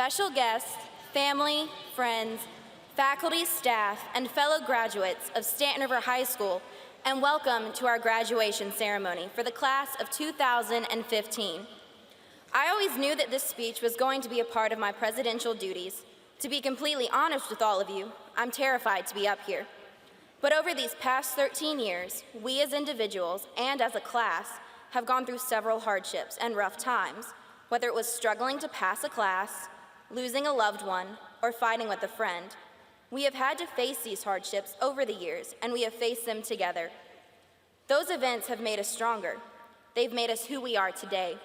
special guests, family, friends, faculty, staff, and fellow graduates of Staunton River High School, and welcome to our graduation ceremony for the class of 2015. I always knew that this speech was going to be a part of my presidential duties. To be completely honest with all of you, I'm terrified to be up here. But over these past 13 years, we as individuals and as a class have gone through several hardships and rough times, whether it was struggling to pass a class, losing a loved one, or fighting with a friend. We have had to face these hardships over the years, and we have faced them together. Those events have made us stronger. They've made us who we are today.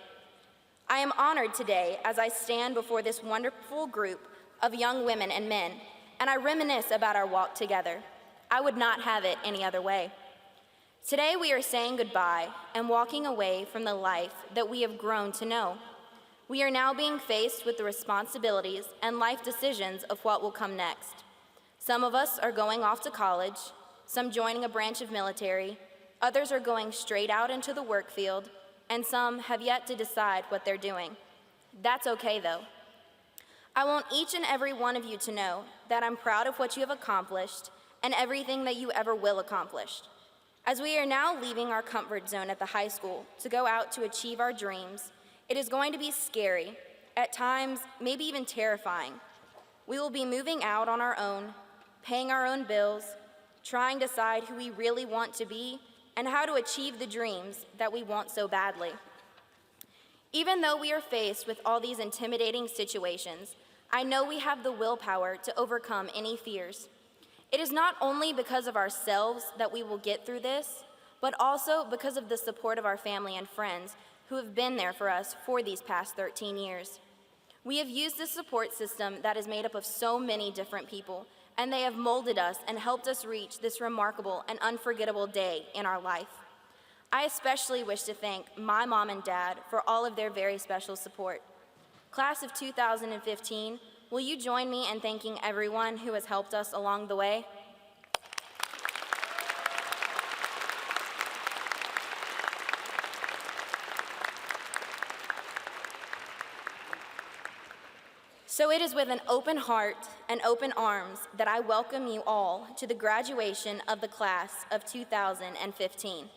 I am honored today as I stand before this wonderful group of young women and men, and I reminisce about our walk together. I would not have it any other way. Today we are saying goodbye and walking away from the life that we have grown to know. We are now being faced with the responsibilities and life decisions of what will come next. Some of us are going off to college, some joining a branch of military, others are going straight out into the work field, and some have yet to decide what they're doing. That's okay though. I want each and every one of you to know that I'm proud of what you have accomplished and everything that you ever will accomplish. As we are now leaving our comfort zone at the high school to go out to achieve our dreams, it is going to be scary, at times maybe even terrifying. We will be moving out on our own, paying our own bills, trying to decide who we really want to be, and how to achieve the dreams that we want so badly. Even though we are faced with all these intimidating situations, I know we have the willpower to overcome any fears. It is not only because of ourselves that we will get through this, but also because of the support of our family and friends who have been there for us for these past 13 years. We have used a support system that is made up of so many different people, and they have molded us and helped us reach this remarkable and unforgettable day in our life. I especially wish to thank my mom and dad for all of their very special support. Class of 2015, will you join me in thanking everyone who has helped us along the way? So it is with an open heart and open arms that I welcome you all to the graduation of the class of 2015.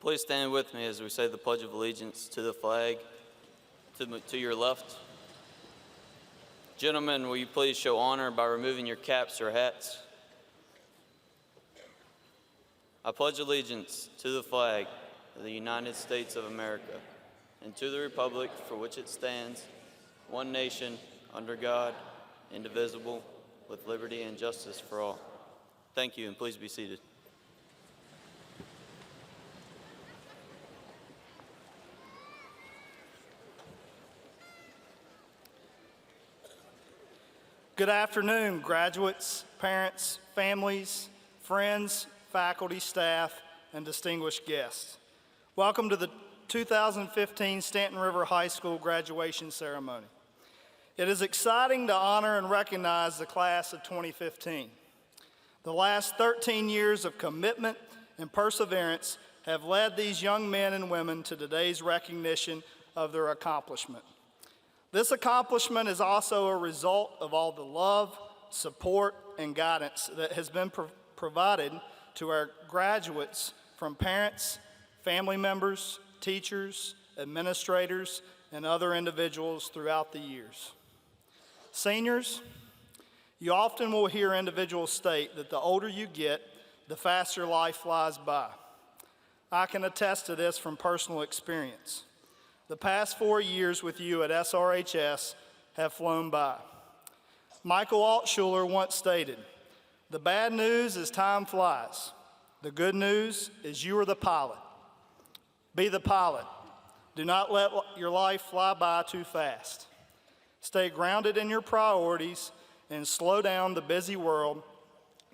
Please stand with me as we say the Pledge of Allegiance to the flag. To your left. Gentlemen, will you please show honor by removing your caps or hats? I pledge allegiance to the flag of the United States of America and to the republic for which it stands, one nation, under God, indivisible, with liberty and justice for all. Thank you, and please be seated. Good afternoon, graduates, parents, families, friends, faculty, staff, and distinguished guests. Welcome to the 2015 Staunton River High School graduation ceremony. It is exciting to honor and recognize the class of 2015. The last 13 years of commitment and perseverance have led these young men and women to today's recognition of their accomplishment. This accomplishment is also a result of all the love, support, and guidance that has been provided to our graduates from parents, family members, teachers, administrators, and other individuals throughout the years. Seniors, you often will hear individuals state that the older you get, the faster life flies by. I can attest to this from personal experience. The past 4 years with you at SRHS have flown by. Michael Altshuler once stated, "The bad news is time flies. The good news is you are the pilot. Be the pilot. Do not let your life fly by too fast. Stay grounded in your priorities and slow down the busy world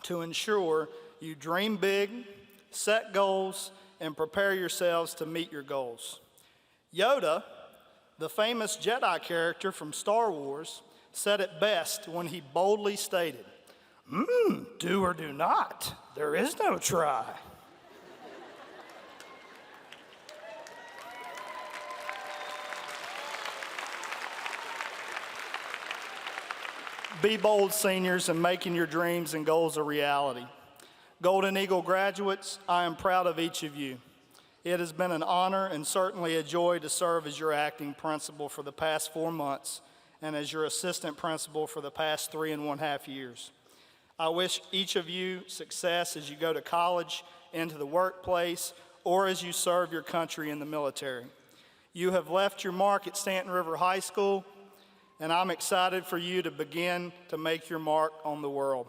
to ensure you dream big, set goals, and prepare yourselves to meet your goals." Yoda, the famous Jedi character from Star Wars, said it best when he boldly stated, Do or do not. There is no try. Be bold, seniors, in making your dreams and goals a reality. Golden Eagle graduates, I am proud of each of you. It has been an honor and certainly a joy to serve as your acting principal for the past 4 months and as your assistant principal for the past 3.5 years. I wish each of you success as you go to college, into the workplace, or as you serve your country in the military. You have left your mark at Staunton River High School, and I'm excited for you to begin to make your mark on the world.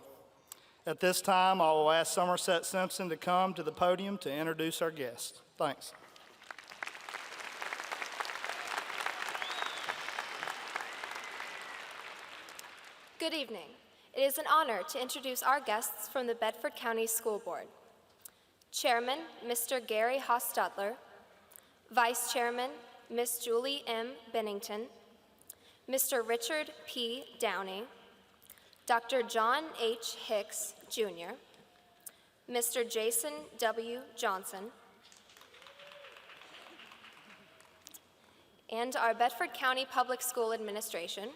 At this time, I will ask Somerset Simpson to come to the podium to introduce our guests. Thanks. Good evening. It is an honor to introduce our guests from the Bedford County School Board. Chairman, Mr. Gary Hostetler. Vice Chairman, Ms. Julie M. Bennington. Mr. Richard P. Downey. Dr. John H. Hicks, Jr. Mr. Jason W. Johnson. And our Bedford County Public School Administration.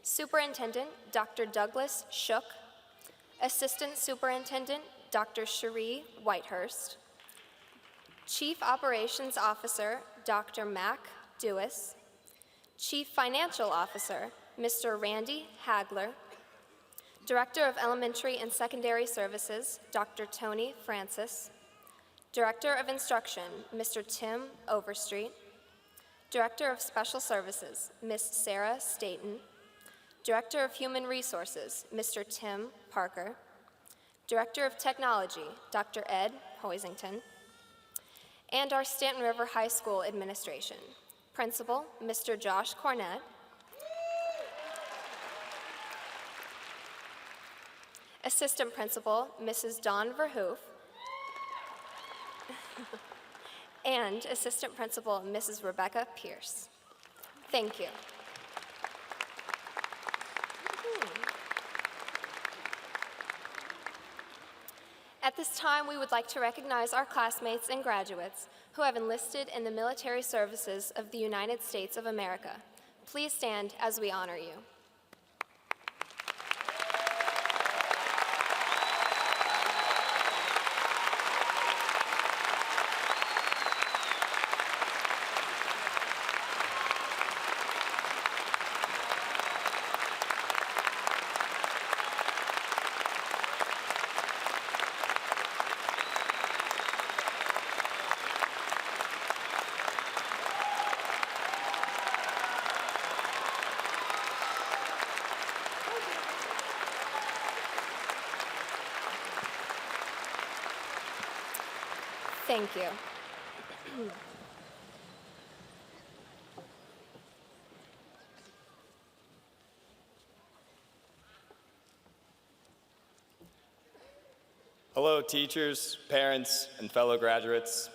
Superintendent, Dr. Douglas Shook. Assistant Superintendent, Dr. Cherie Whitehurst. Chief Operations Officer, Dr. Mac Dewis. Chief Financial Officer, Mr. Randy Hagler. Director of Elementary and Secondary Services, Dr. Tony Francis. Director of Instruction, Mr. Tim Overstreet. Director of Special Services, Ms. Sarah Staten. Director of Human Resources, Mr. Tim Parker. Director of Technology, Dr. Ed Hoisington. And our Staunton River High School Administration. Principal, Mr. Josh Cornett. Assistant Principal, Mrs. Dawn Verhoof. And Assistant Principal, Mrs. Rebecca Pierce. Thank you. At this time, we would like to recognize our classmates and graduates who have enlisted in the military services of the United States of America. Please stand as we honor you. Thank you. Hello, teachers, parents, and fellow graduates.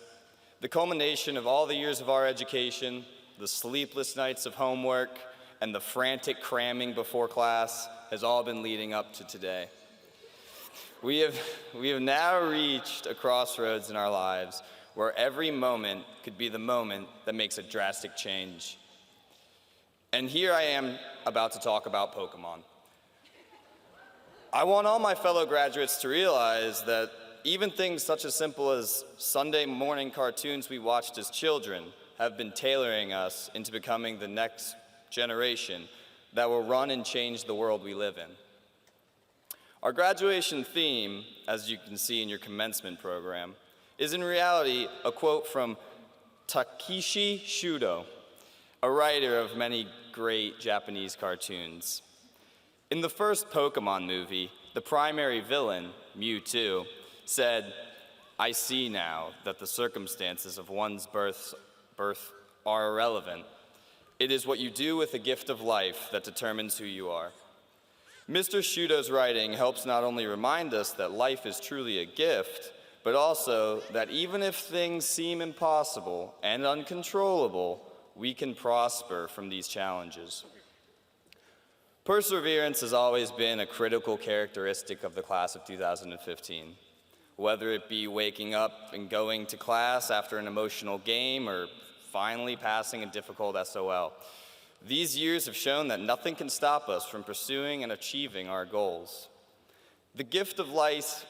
The culmination of all the years of our education, the sleepless nights of homework, and the frantic cramming before class has all been leading up to today. We have now reached a crossroads in our lives where every moment could be the moment that makes a drastic change. And here I am about to talk about Pokemon. I want all my fellow graduates to realize that even things such as simple as Sunday morning cartoons we watched as children have been tailoring us into becoming the next generation that will run and change the world we live in. Our graduation theme, as you can see in your commencement program, is in reality a quote from Takeshi Shudo, a writer of many great Japanese cartoons. In the first Pokemon movie, the primary villain, Mewtwo, said, "I see now that the circumstances of one's birth are irrelevant. It is what you do with the gift of life that determines who you are." Mr. Shudo's writing helps not only remind us that life is truly a gift, but also that even if things seem impossible and uncontrollable, we can prosper from these challenges. Perseverance has always been a critical characteristic of the class of 2015. Whether it be waking up and going to class after an emotional game or finally passing a difficult SOL. These years have shown that nothing can stop us from pursuing and achieving our goals. The gift of life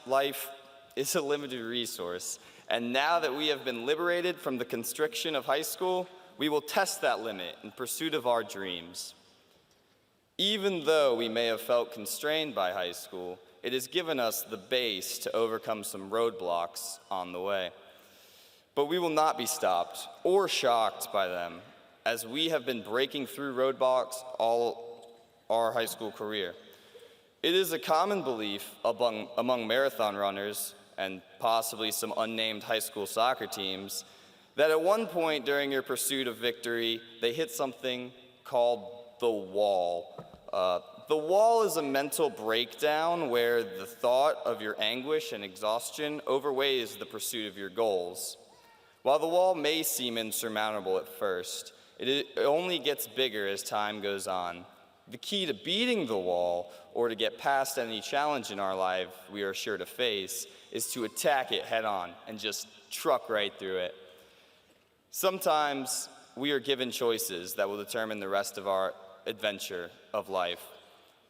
is a limited resource, and now that we have been liberated from the constriction of high school, we will test that limit in pursuit of our dreams. Even though we may have felt constrained by high school, it has given us the base to overcome some roadblocks on the way. But we will not be stopped or shocked by them, as we have been breaking through roadblocks all our high school career. It is a common belief among marathon runners and possibly some unnamed high school soccer teams that at one point during your pursuit of victory, they hit something called the wall. The wall is a mental breakdown where the thought of your anguish and exhaustion overweighs the pursuit of your goals. While the wall may seem insurmountable at first, it only gets bigger as time goes on. The key to beating the wall, or to get past any challenge in our life we are sure to face, is to attack it head on and just truck right through it. Sometimes we are given choices that will determine the rest of our adventure of life.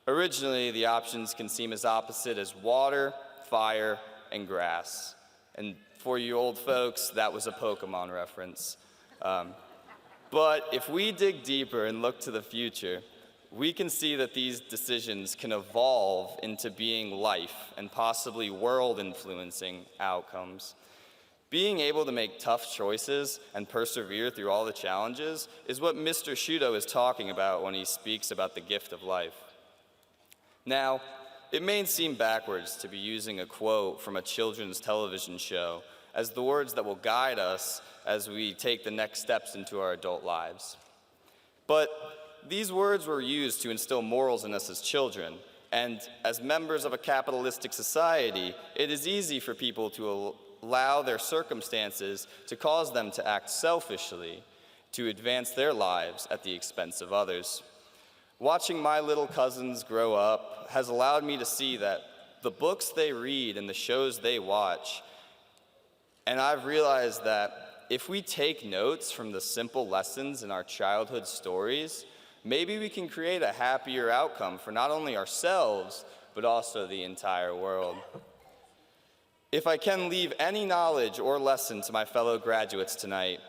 Originally, the options can seem as opposite as water, fire, and grass. And for you old folks, that was a Pokemon reference. But if we dig deeper and look to the future, we can see that these decisions can evolve into being life and possibly world-influencing outcomes. Being able to make tough choices and persevere through all the challenges is what Mr. Shudo is talking about when he speaks about the gift of life. Now, it may seem backwards to be using a quote from a children's television show as the words that will guide us as we take the next steps into our adult lives. But these words were used to instill morals in us as children, and as members of a capitalistic society, it is easy for people to allow their circumstances to cause them to act selfishly, to advance their lives at the expense of others. Watching my little cousins grow up has allowed me to see that the books they read and the shows they watch, and I've realized that if we take notes from the simple lessons in our childhood stories, maybe we can create a happier outcome for not only ourselves, but also the entire world. If I can leave any knowledge or lesson to my fellow graduates tonight,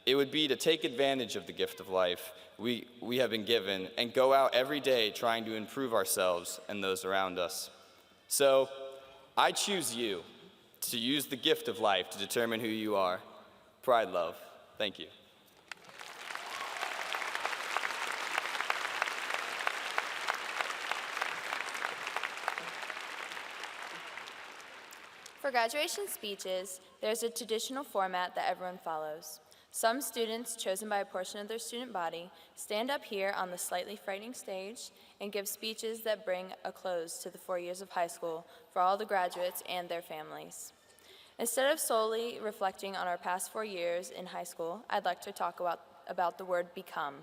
it would be to take advantage of the gift of life we have been given and go out every day trying to improve ourselves and those around us. So, I choose you to use the gift of life to determine who you are. Pride, love. Thank you. For graduation speeches, there's a traditional format that everyone follows. Some students, chosen by a portion of their student body, stand up here on the slightly frightening stage and give speeches that bring a close to the 4 years of high school for all the graduates and their families. Instead of solely reflecting on our past 4 years in high school, I'd like to talk about the word become.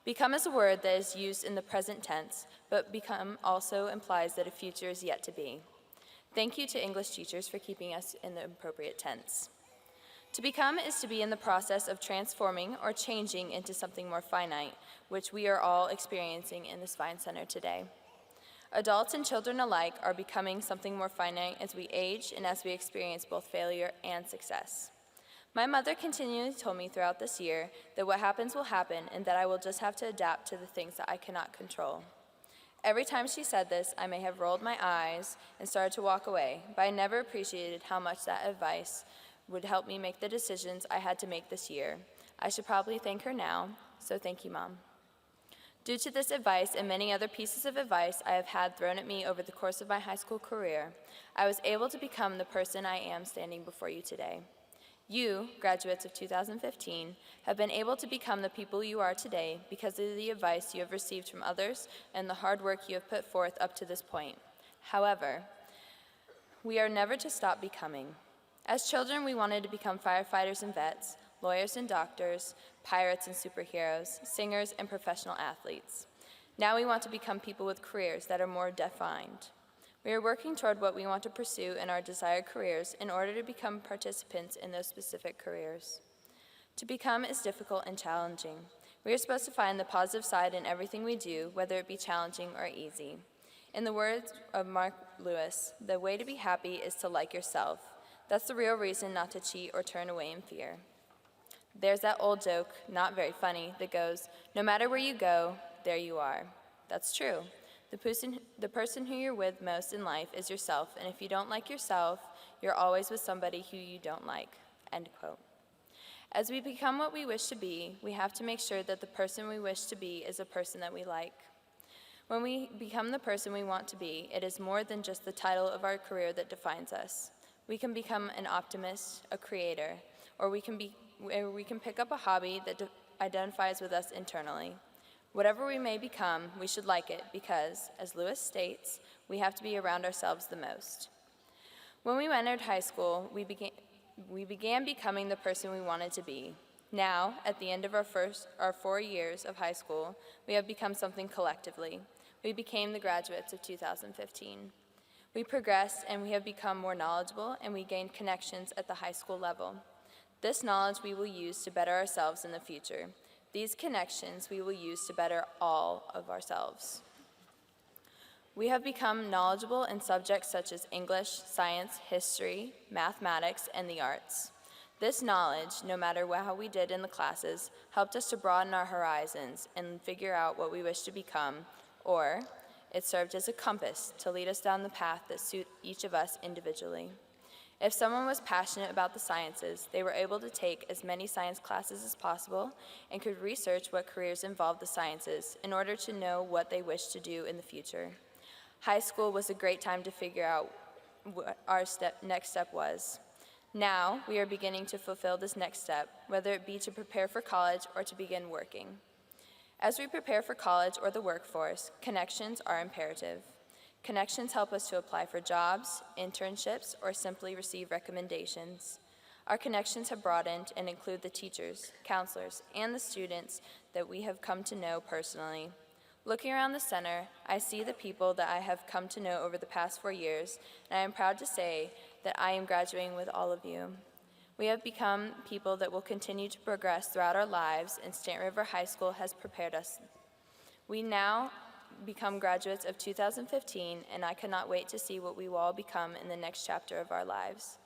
Become is a word that is used in the present tense, but become also implies that a future is yet to be. Thank you to English teachers for keeping us in the appropriate tense. To become is to be in the process of transforming or changing into something more finite, which we are all experiencing in this fine center today. Adults and children alike are becoming something more finite as we age and as we experience both failure and success. My mother continually told me throughout this year that what happens will happen and that I will just have to adapt to the things that I cannot control. Every time she said this, I may have rolled my eyes and started to walk away, but I never appreciated how much that advice would help me make the decisions I had to make this year. I should probably thank her now, so thank you, Mom. Due to this advice and many other pieces of advice I have had thrown at me over the course of my high school career, I was able to become the person I am standing before you today. You, graduates of 2015, have been able to become the people you are today because of the advice you have received from others and the hard work you have put forth up to this point. However, we are never to stop becoming. As children, we wanted to become firefighters and vets, lawyers and doctors, pirates and superheroes, singers and professional athletes. Now we want to become people with careers that are more defined. We are working toward what we want to pursue in our desired careers in order to become participants in those specific careers. To become is difficult and challenging. We are supposed to find the positive side in everything we do, whether it be challenging or easy. In the words of Mark Lewis, the way to be happy is to like yourself. That's the real reason not to cheat or turn away in fear. There's that old joke, not very funny, that goes, no matter where you go, there you are. That's true. The person who you're with most in life is yourself, and if you don't like yourself, you're always with somebody who you don't like. End quote. As we become what we wish to be, we have to make sure that the person we wish to be is a person that we like. When we become the person we want to be, it is more than just the title of our career that defines us. We can become an optimist, a creator, or we can pick up a hobby that identifies with us internally. Whatever we may become, we should like it because, as Lewis states, we have to be around ourselves the most. When we entered high school, we began becoming the person we wanted to be. Now, at the end of our 4 years of high school, we have become something collectively. We became the graduates of 2015. We progressed and we have become more knowledgeable and we gained connections at the high school level. This knowledge we will use to better ourselves in the future. These connections we will use to better all of ourselves. We have become knowledgeable in subjects such as English, science, history, mathematics, and the arts. This knowledge, no matter how we did in the classes, helped us to broaden our horizons and figure out what we wish to become, or it served as a compass to lead us down the path that suit each of us individually. If someone was passionate about the sciences, they were able to take as many science classes as possible and could research what careers involved the sciences in order to know what they wished to do in the future. High school was a great time to figure out what our next step was. Now, we are beginning to fulfill this next step, whether it be to prepare for college or to begin working. As we prepare for college or the workforce, connections are imperative. Connections help us to apply for jobs, internships, or simply receive recommendations. Our connections have broadened and include the teachers, counselors, and the students that we have come to know personally. Looking around the center, I see the people that I have come to know over the past 4 years, and I am proud to say that I am graduating with all of you. We have become people that will continue to progress throughout our lives, and Staunton River High School has prepared us. We now become graduates of 2015, and I cannot wait to see what we will all become in the next chapter of our lives.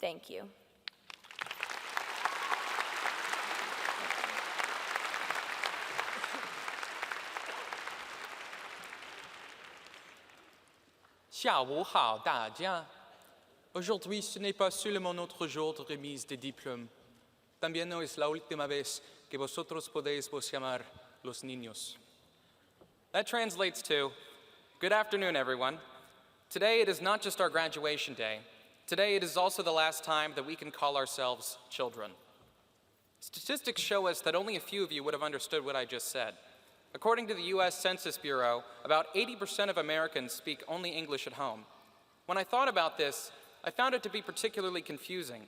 Thank you. Aujourd'hui, ce n'est pas seulement notre jour de remise des diplômes. También no es la última vez que vosotros podéis vos llamar los niños. That translates to, good afternoon, everyone. Today it is not just our graduation day. Today it is also the last time that we can call ourselves children. Statistics show us that only a few of you would have understood what I just said. According to the U.S. Census Bureau, about 80% of Americans speak only English at home. When I thought about this, I found it to be particularly confusing.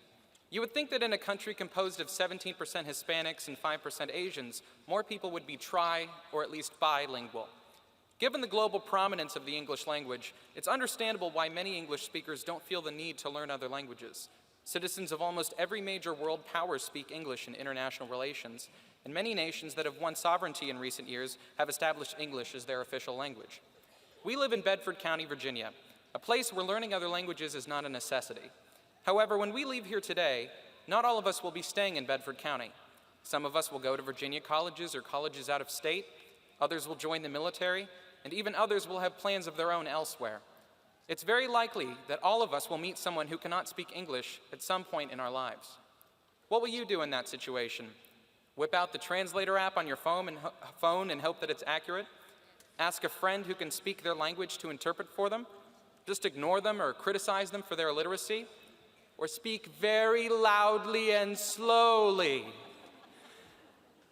You would think that in a country composed of 17% Hispanics and 5% Asians, more people would be tri- or at least bilingual. Given the global prominence of the English language, it's understandable why many English speakers don't feel the need to learn other languages. Citizens of almost every major world power speak English in international relations, and many nations that have won sovereignty in recent years have established English as their official language. We live in Bedford County, Virginia, a place where learning other languages is not a necessity. However, when we leave here today, not all of us will be staying in Bedford County. Some of us will go to Virginia colleges or colleges out of state, others will join the military, and even others will have plans of their own elsewhere. It's very likely that all of us will meet someone who cannot speak English at some point in our lives. What will you do in that situation? Whip out the translator app on your phone and hope that it's accurate? Ask a friend who can speak their language to interpret for them? Just ignore them or criticize them for their illiteracy? Or speak very loudly and slowly?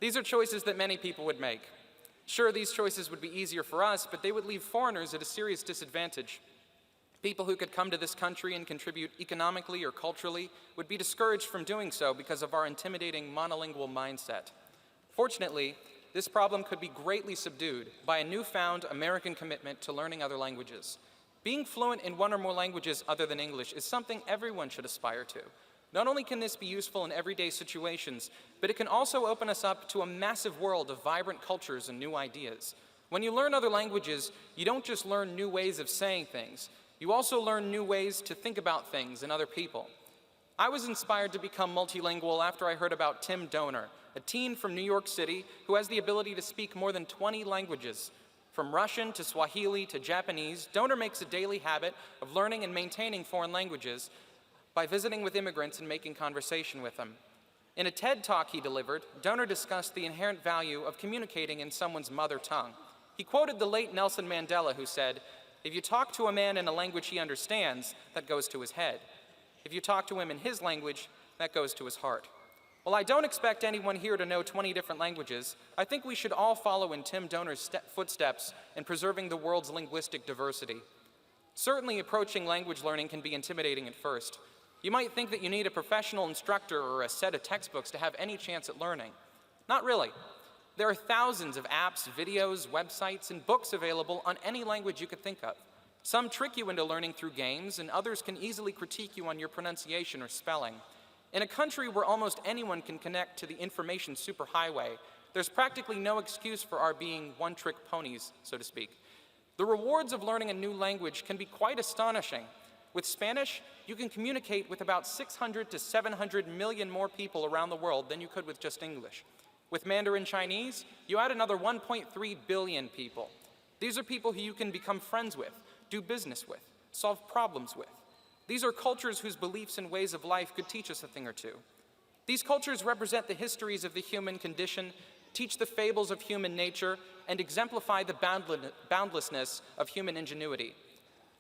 These are choices that many people would make. Sure, these choices would be easier for us, but they would leave foreigners at a serious disadvantage. People who could come to this country and contribute economically or culturally would be discouraged from doing so because of our intimidating monolingual mindset. Fortunately, this problem could be greatly subdued by a newfound American commitment to learning other languages. Being fluent in one or more languages other than English is something everyone should aspire to. Not only can this be useful in everyday situations, but it can also open us up to a massive world of vibrant cultures and new ideas. When you learn other languages, you don't just learn new ways of saying things, you also learn new ways to think about things and other people. I was inspired to become multilingual after I heard about Tim Donor, a teen from New York City who has the ability to speak more than 20 languages. From Russian to Swahili to Japanese, Donor makes a daily habit of learning and maintaining foreign languages by visiting with immigrants and making conversation with them. In a TED Talk he delivered, Donor discussed the inherent value of communicating in someone's mother tongue. He quoted the late Nelson Mandela, who said, "If you talk to a man in a language he understands, that goes to his head. If you talk to him in his language, that goes to his heart." While I don't expect anyone here to know 20 different languages, I think we should all follow in Tim Donor's footsteps in preserving the world's linguistic diversity. Certainly, approaching language learning can be intimidating at first. You might think that you need a professional instructor or a set of textbooks to have any chance at learning. Not really. There are thousands of apps, videos, websites, and books available on any language you could think of. Some trick you into learning through games, and others can easily critique you on your pronunciation or spelling. In a country where almost anyone can connect to the information superhighway, there's practically no excuse for our being one-trick ponies, so to speak. The rewards of learning a new language can be quite astonishing. With Spanish, you can communicate with about 600 to 700 million more people around the world than you could with just English. With Mandarin Chinese, you add another 1.3 billion people. These are people who you can become friends with, do business with, solve problems with. These are cultures whose beliefs and ways of life could teach us a thing or two. These cultures represent the histories of the human condition, teach the fables of human nature, and exemplify the boundlessness of human ingenuity.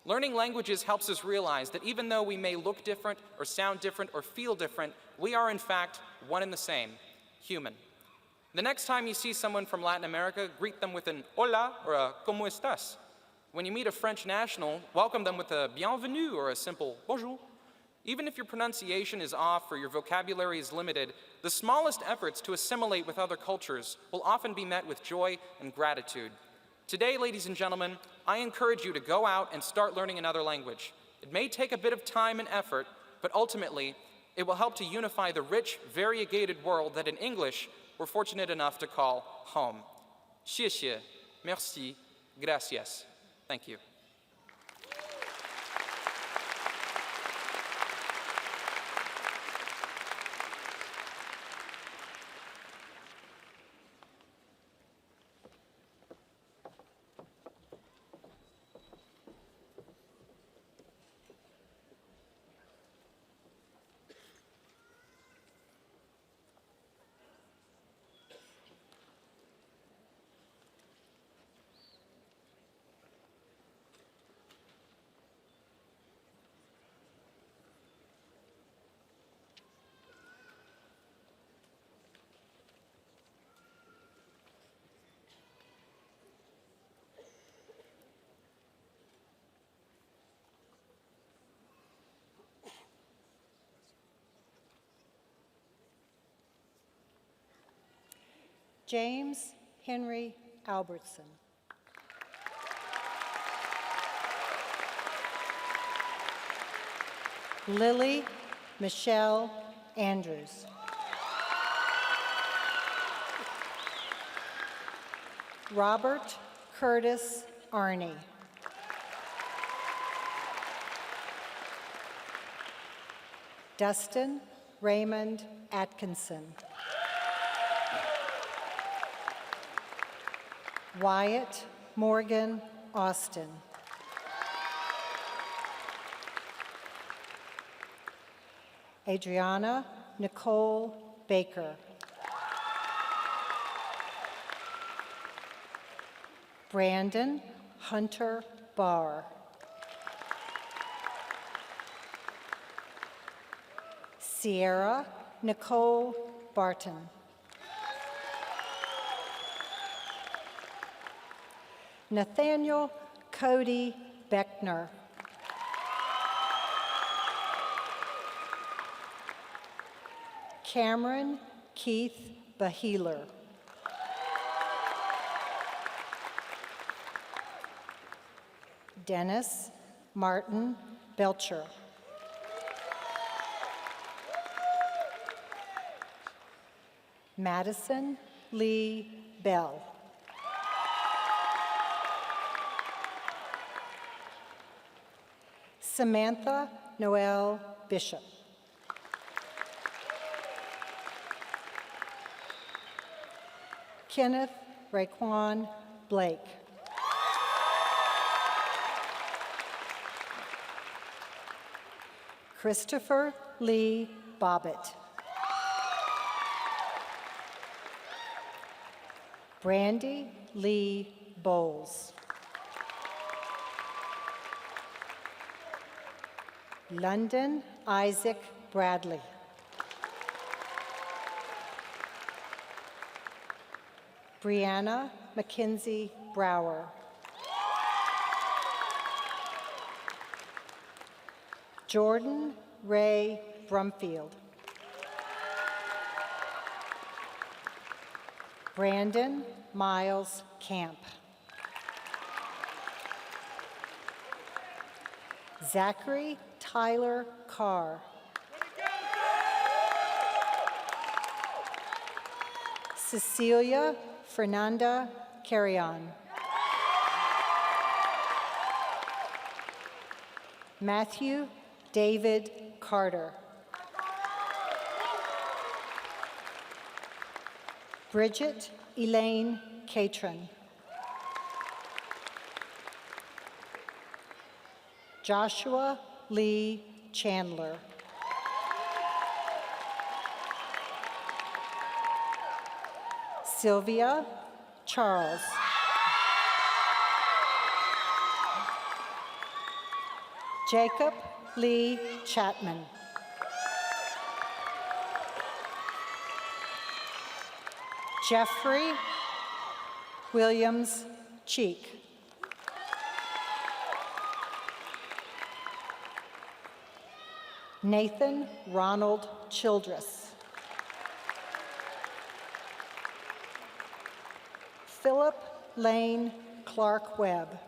Learning languages helps us realize that even though we may look different or sound different or feel different, we are in fact one and the same, human. The next time you see someone from Latin America, greet them with an hola or a ¿cómo estás? When you meet a French national, welcome them with a bienvenue or a simple bonjour. Even if your pronunciation is off or your vocabulary is limited, the smallest efforts to assimilate with other cultures will often be met with joy and gratitude. Today, ladies and gentlemen, I encourage you to go out and start learning another language. It may take a bit of time and effort, but ultimately, it will help to unify the rich, variegated world that in English, we're fortunate enough to call home. 谢谢, merci, gracias. Thank you. James Henry Albertson. Lily Michelle Andrews. Robert Curtis Arney. Dustin Raymond Atkinson. Wyatt Morgan Austin. Adriana Nicole Baker. Brandon Hunter Barr. Sierra Nicole Barton. Nathaniel Cody Beckner. Cameron Keith Baheeler. Dennis Martin Belcher. Madison Lee Bell. Samantha Noel Bishop. Kenneth Raekwon Blake. Christopher Lee Bobbitt. Brandy Lee Bowles. London Isaac Bradley. Brianna Mackenzie Brower. Jordan Ray Brumfield. Brandon Miles Camp. Zachary Tyler Carr. Cecilia Fernanda Carrion. Matthew David Carter. Bridget Elaine Catron. Joshua Lee Chandler. Sylvia Charles. Jacob Lee Chapman. Jeffrey Williams Cheek. Nathan Ronald Childress. Philip Lane Clark Webb.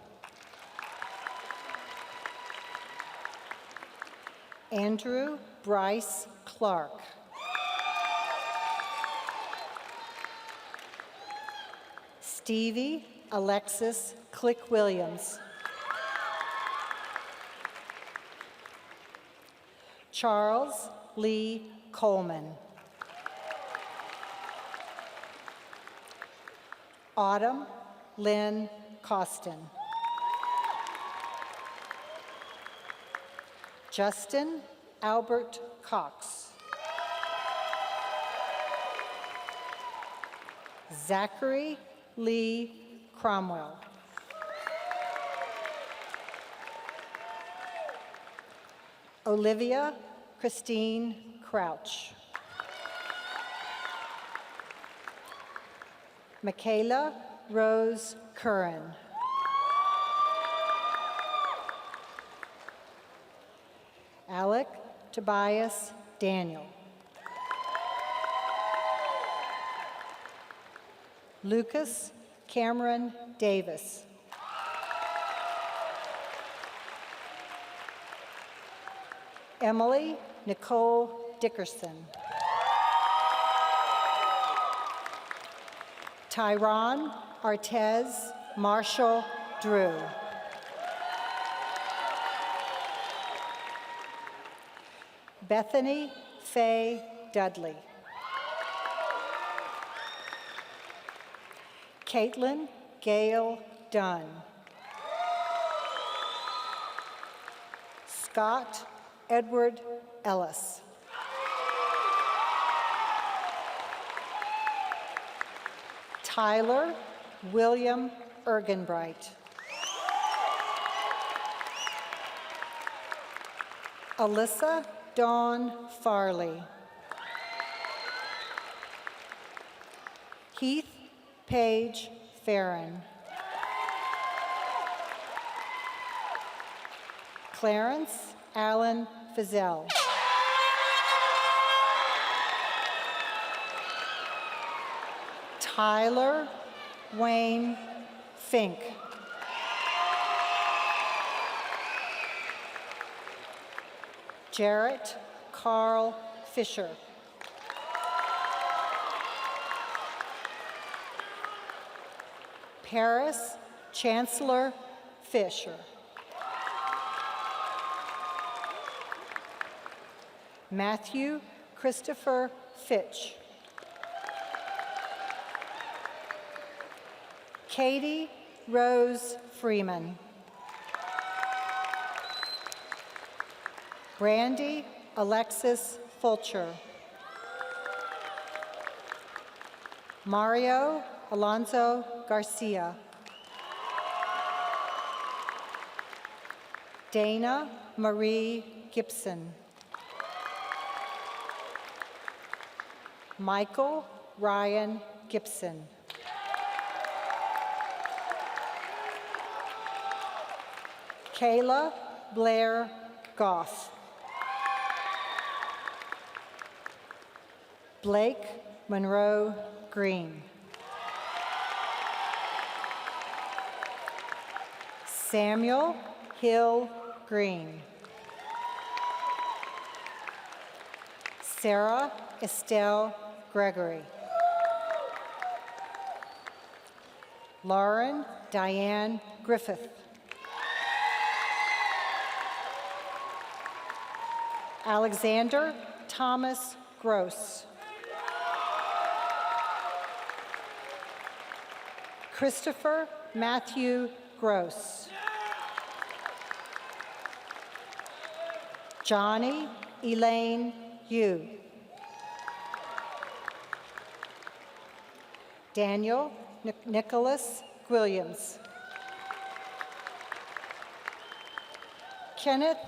Andrew Bryce Clark. Stevie Alexis Click Williams. Charles Lee Coleman. Autumn Lynn Costin. Justin Albert Cox. Zachary Lee Cromwell. Olivia Christine Crouch. Michaela Rose Curran. Alec Tobias Daniel. Lucas Cameron Davis. Emily Nicole Dickerson. Tyron Artez Marshall Drew. Bethany Faye Dudley. Caitlin Gail Dunn. Scott Edward Ellis. Tyler William Ergenbright. Alyssa Dawn Farley. Heath Page Farron. Clarence Allen Fizell. Tyler Wayne Fink. Jarrett Carl Fisher. Paris Chancellor Fisher. Matthew Christopher Fitch. Katie Rose Freeman. Brandy Alexis Fulcher. Mario Alonso Garcia. Dana Marie Gibson. Michael Ryan Gibson. Kayla Blair Goff. Blake Monroe Green. Samuel Hill Green. Sarah Estelle Gregory. Lauren Diane Griffith. Alexander Thomas Gross. Christopher Matthew Gross. Johnny Elaine Yu. Daniel Nicholas Williams. Kenneth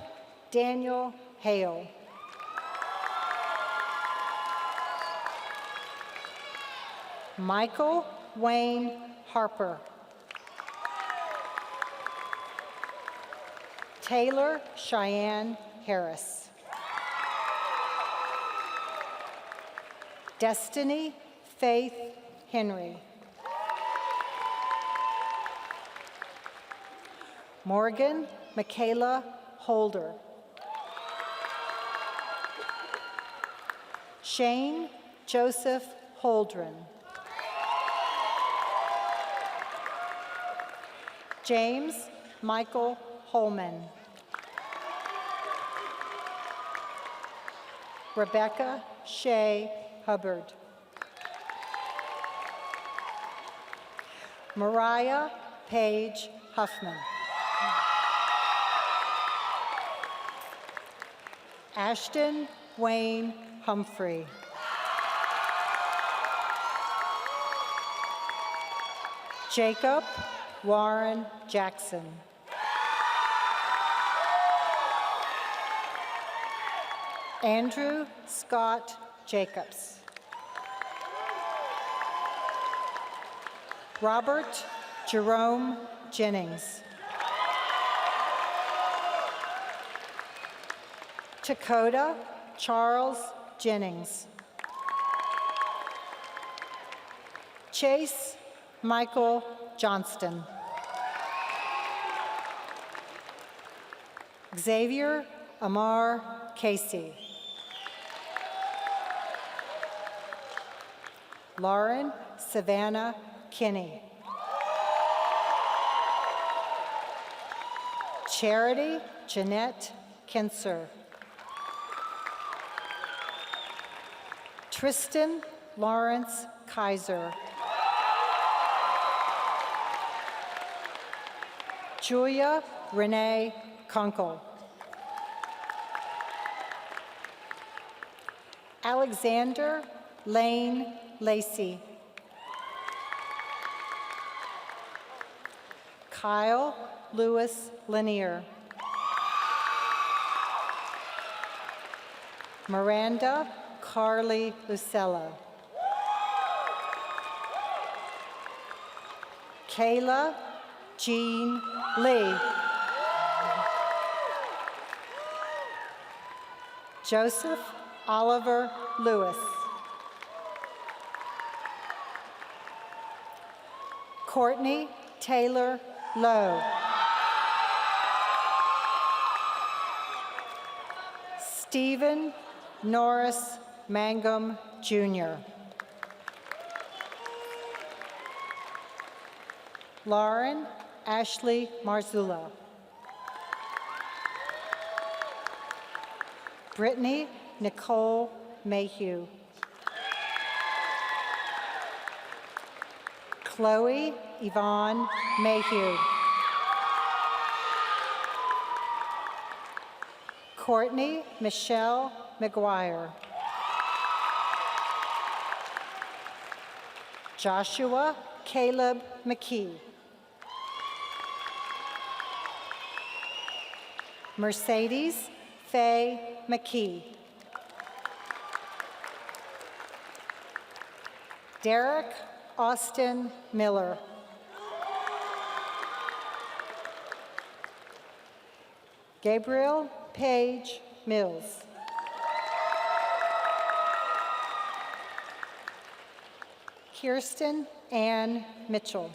Daniel Hale. Michael Wayne Harper. Taylor Cheyenne Harris. Destiny Faith Henry. Morgan Michaela Holder. Shane Joseph Holdren. James Michael Holman. Rebecca Shea Hubbard. Mariah Page Huffman. Ashton Wayne Humphrey. Jacob Warren Jackson. Andrew Scott Jacobs. Robert Jerome Jennings. Dakota Charles Jennings. Chase Michael Johnston. Xavier Amar Casey. Lauren Savannah Kinney. Charity Jeanette Kinser. Tristan Lawrence Kaiser. Julia Renee Kunkel. Alexander Lane Lacey. Kyle Lewis Lanier. Miranda Carly Lucella. Kayla Jean Lee. Joseph Oliver Lewis. Courtney Taylor Lowe. Stephen Norris Mangum, Jr. Lauren Ashley Marzullo. Brittany Nicole Mayhew. Chloe Yvonne Mayhew. Courtney Michelle McGuire. Joshua Caleb McKee. Mercedes Faye McKee. Derek Austin Miller. Gabriel Page Mills. Kirsten Ann Mitchell.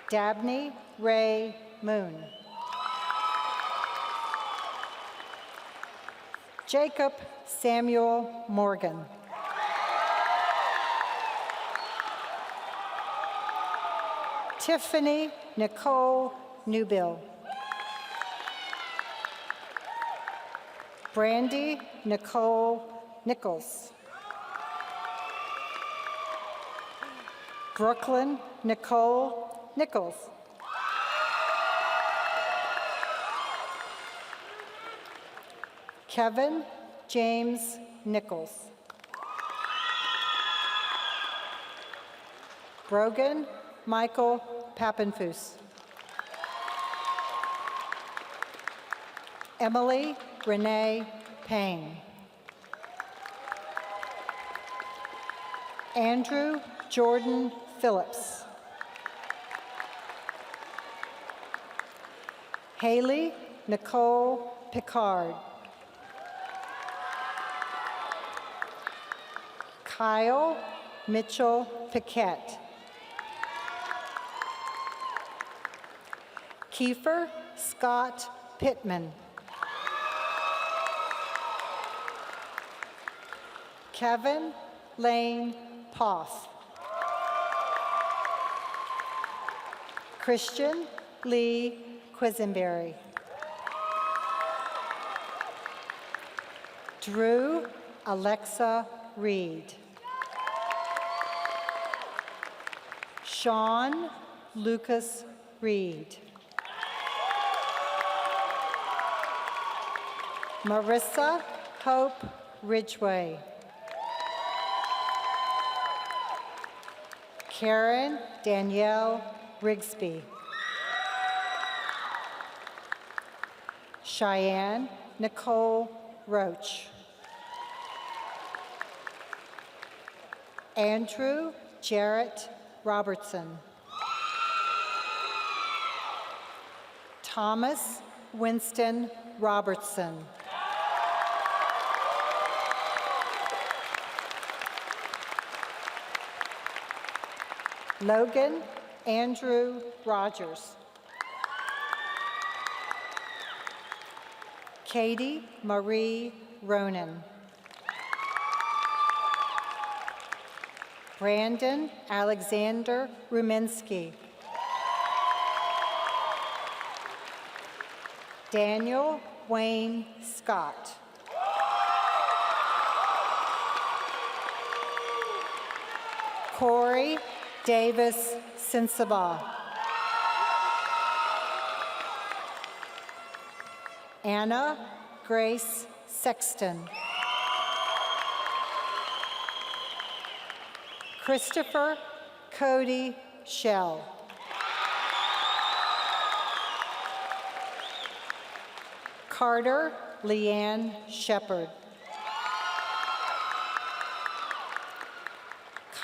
Dabney Ray Moon. Jacob Samuel Morgan. Tiffany Nicole Newbill. Brandy Nicole Nichols. Brooklyn Nicole Nichols. Kevin James Nichols. Brogan Michael Papenfus. Emily Renee Payne. Andrew Jordan Phillips. Haley Nicole Picard. Kyle Mitchell Paquette. Kiefer Scott Pittman. Kevin Lane Poff. Christian Lee Quisenberry. Drew Alexa Reed. Sean Lucas Reed. Marissa Hope Ridgway. Karen Danielle Rigsby. Cheyenne Nicole Roach. Andrew Jarrett Robertson. Thomas Winston Robertson. Logan Andrew Rogers. Katie Marie Ronan. Brandon Alexander Ruminski. Daniel Wayne Scott. Corey Davis Sinsaba. Anna Grace Sexton. Christopher Cody Shell. Carter Leanne Shepard.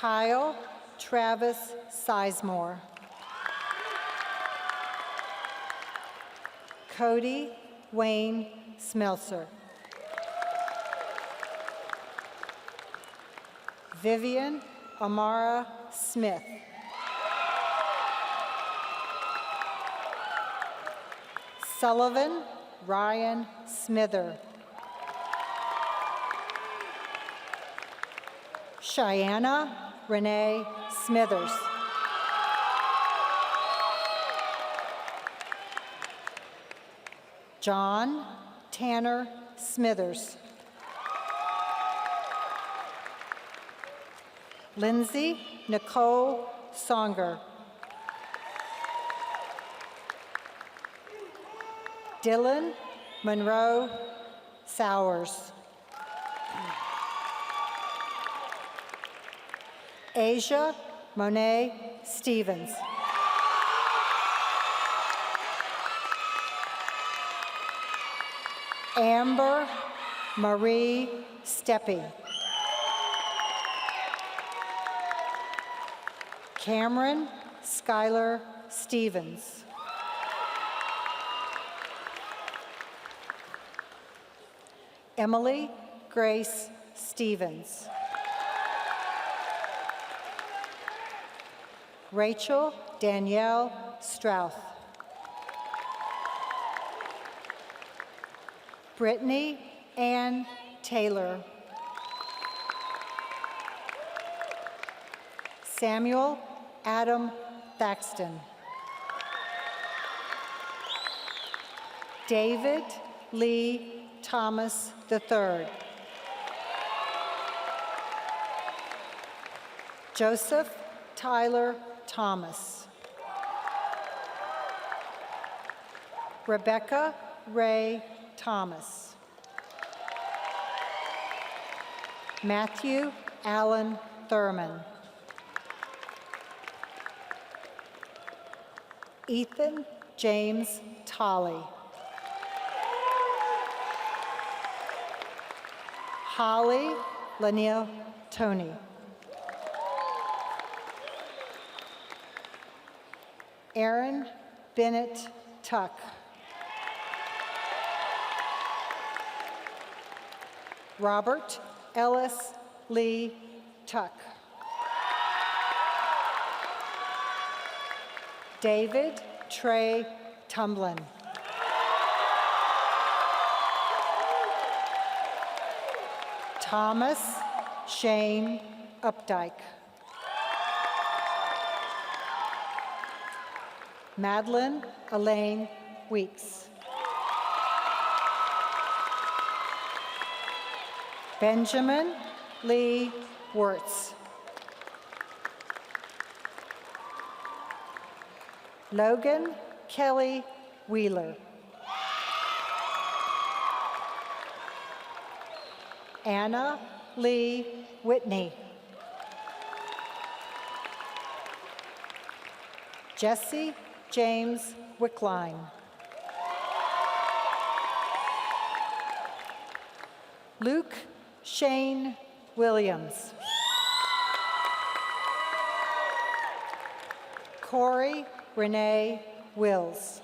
Kyle Travis Sizemore. Cody Wayne Smelser. Vivian Amara Smith. Sullivan Ryan Smither. Cheyenne Renee Smithers. John Tanner Smithers. Lindsay Nicole Songer. Dylan Monroe Sowers. Asia Monet Stevens. Amber Marie Steppe. Cameron Skylar Stevens. Emily Grace Stevens. Rachel Danielle Strouth. Brittany Ann Taylor. Samuel Adam Thaxton. David Lee Thomas III. Joseph Tyler Thomas. Rebecca Ray Thomas. Matthew Allen Thurman. Ethan James Tolley. Holly Lanier Tony. Aaron Bennett Tuck. Robert Ellis Lee Tuck. David Trey Tumblin. Thomas Shane Updike. Madeline Elaine Weeks. Benjamin Lee Wirtz. Logan Kelly Wheeler. Anna Lee Whitney. Jesse James Wickline. Luke Shane Williams. Corey Renee Wills.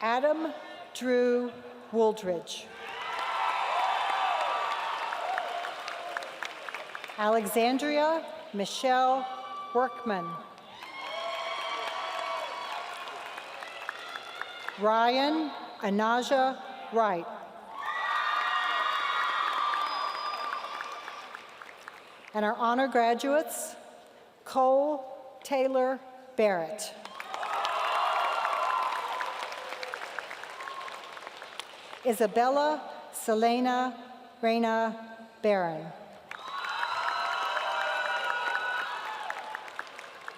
Adam Drew Wooldridge. Alexandria Michelle Workman. Ryan Anaja Wright. And our honor graduates, Cole Taylor Barrett. Isabella Selena Reyna Barron.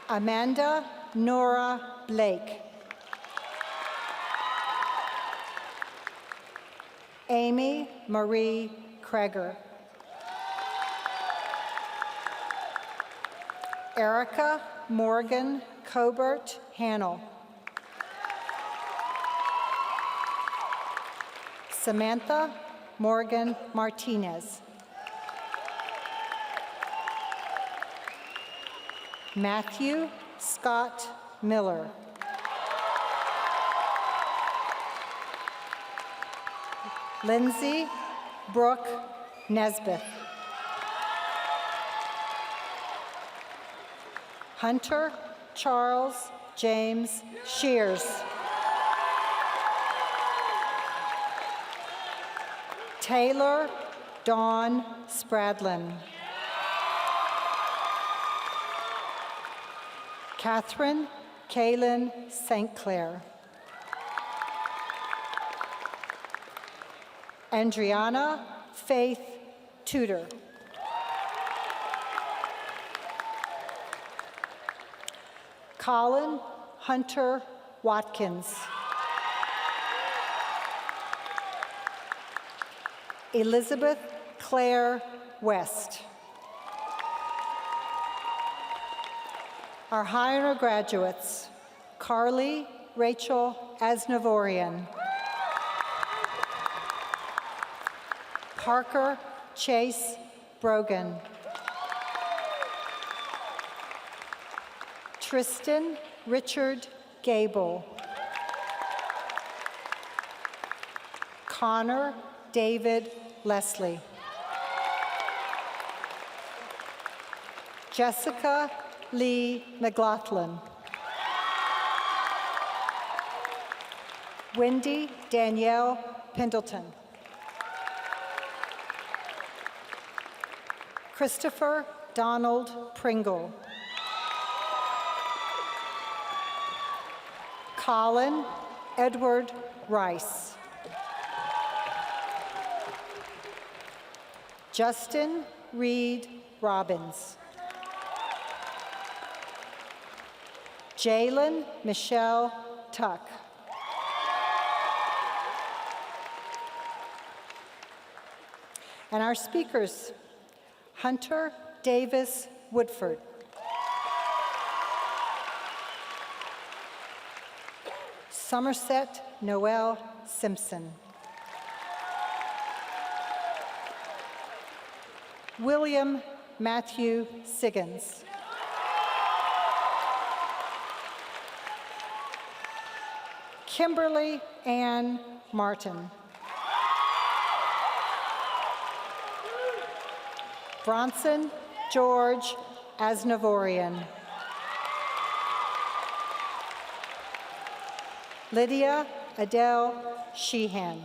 Amanda Nora Blake. Amy Marie Kreger. Erica Morgan Cobert Hannell. Samantha Morgan Martinez. Matthew Scott Miller. Lindsay Brooke Nesbitt. Hunter Charles James Shears. Taylor Dawn Spradlin. Catherine Kaylin St. Clair. Andriana Faith Tudor. Colin Hunter Watkins. Elizabeth Claire West. Our high honor graduates, Carly Rachel Asnavorian. Parker Chase Brogan. Tristan Richard Gable. Connor David Leslie. Jessica Lee McLaughlin. Wendy Danielle Pendleton. Christopher Donald Pringle. Colin Edward Rice. Justin Reed Robbins. Jalen Michelle Tuck. And our speakers, Hunter Davis Woodford. Somerset Noel Simpson. William Matthew Siggins. Kimberly Ann Martin. Bronson George Asnavorian. Lydia Adele Sheehan.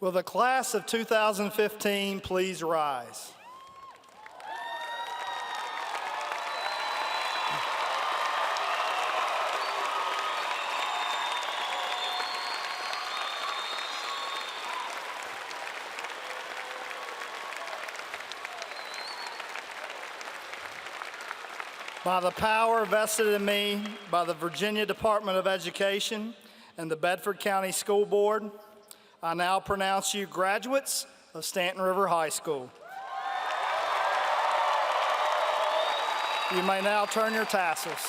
Will the class of 2015 please rise? By the power vested in me by the Virginia Department of Education and the Bedford County School Board, I now pronounce you graduates of Staunton River High School. You may now turn your tassels.